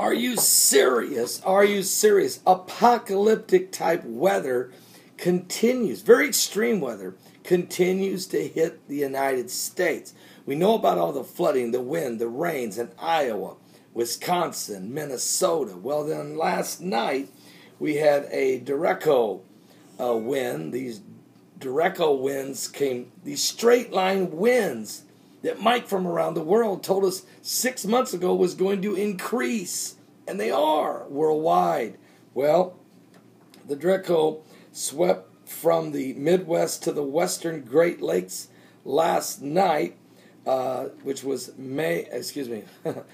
Are you serious? Are you serious? Apocalyptic type weather continues, very extreme weather continues to hit the United States. We know about all the flooding, the wind, the rains in Iowa, Wisconsin, Minnesota. Well, then last night we had a derecho wind. These derecho winds came, these straight line winds that Mike from around the world told us 6 months ago was going to increase, and they are worldwide. Well, the derecho swept from the Midwest to the western Great Lakes last night, which was June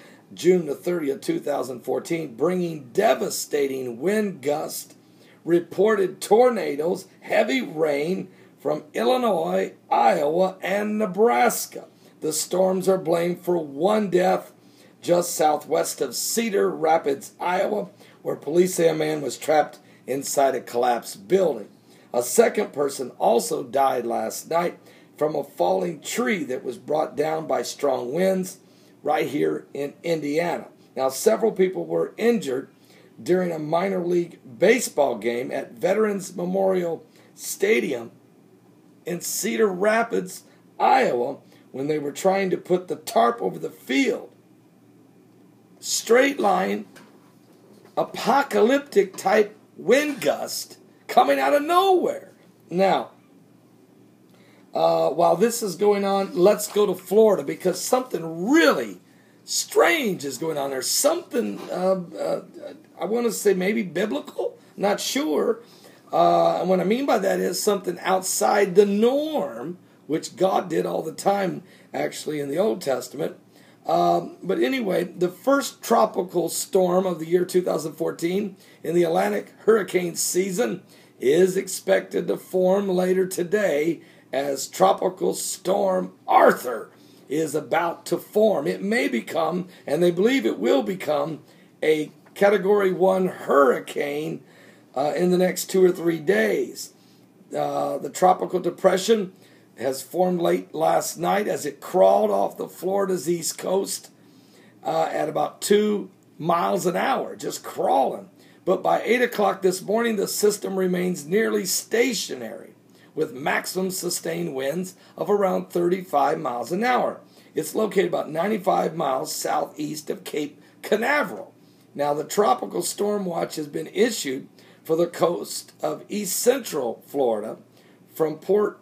the 30th, 2014, bringing devastating wind gusts, reported tornadoes, heavy rain from Illinois, Iowa, and Nebraska. The storms are blamed for one death just southwest of Cedar Rapids, Iowa, where police say a man was trapped inside a collapsed building. A second person also died last night from a falling tree that was brought down by strong winds right here in Indiana. Now, several people were injured during a minor league baseball game at Veterans Memorial Stadium in Cedar Rapids, Iowa, when they were trying to put the tarp over the field. Straight line, apocalyptic type wind gust coming out of nowhere. Now, while this is going on, let's go to Florida because something really strange is going on there. Something, I want to say maybe biblical, not sure. And what I mean by that is something outside the norm, which God did all the time, actually, in the Old Testament. But anyway, the first tropical storm of the year 2014 in the Atlantic hurricane season is expected to form later today as Tropical Storm Arthur is about to form. It may become, and they believe it will become, a Category 1 hurricane in the next 2 or 3 days. The tropical depression has formed late last night as it crawled off the Florida's east coast at about 2 miles an hour, just crawling. But by 8 o'clock this morning, the system remains nearly stationary with maximum sustained winds of around 35 miles an hour. It's located about 95 miles southeast of Cape Canaveral. Now, the tropical storm watch has been issued for the coast of east central Florida from Fort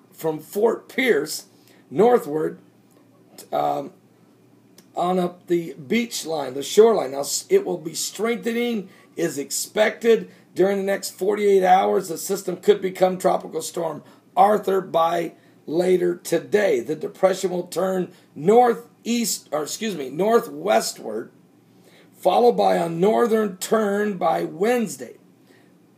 Pierce northward on up the beach line, the shoreline. Now, it will be strengthening, is expected during the next 48 hours. The system could become Tropical Storm Arthur by later today. The depression will turn northwestward, followed by a northern turn by Wednesday.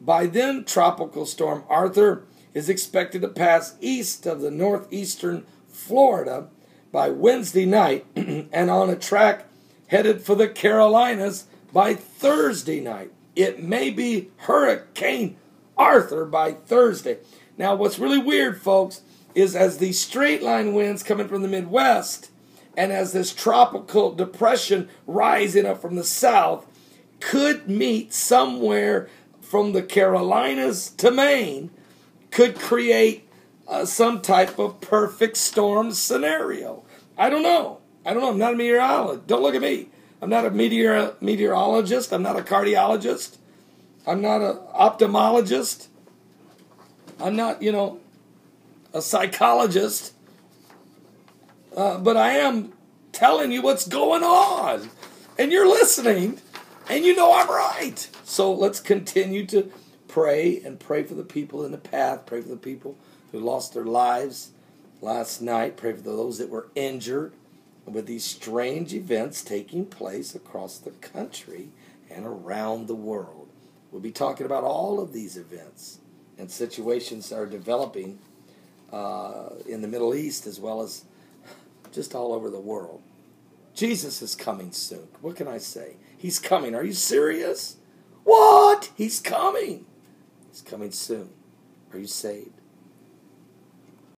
By then, Tropical Storm Arthur is expected to pass east of the northeastern Florida by Wednesday night and on a track headed for the Carolinas by Thursday night. It may be Hurricane Arthur by Thursday. Now, what's really weird, folks, is as these straight line winds coming from the Midwest and as this tropical depression rising up from the south could meet somewhere from the Carolinas to Maine, could create some type of perfect storm scenario. I don't know. I'm not a meteorologist. Don't look at me. I'm not a meteorologist. I'm not a cardiologist. I'm not an ophthalmologist. I'm not, a psychologist. But I am telling you what's going on. And you're listening. And you know I'm right. So let's continue to pray and pray for the people in the path. Pray for the people who lost their lives last night. Pray for those that were injured with these strange events taking place across the country and around the world. We'll be talking about all of these events and situations that are developing in the Middle East as well as just all over the world. Jesus is coming soon. What can I say? He's coming. Are you serious? What? He's coming. He's coming soon. Are you saved?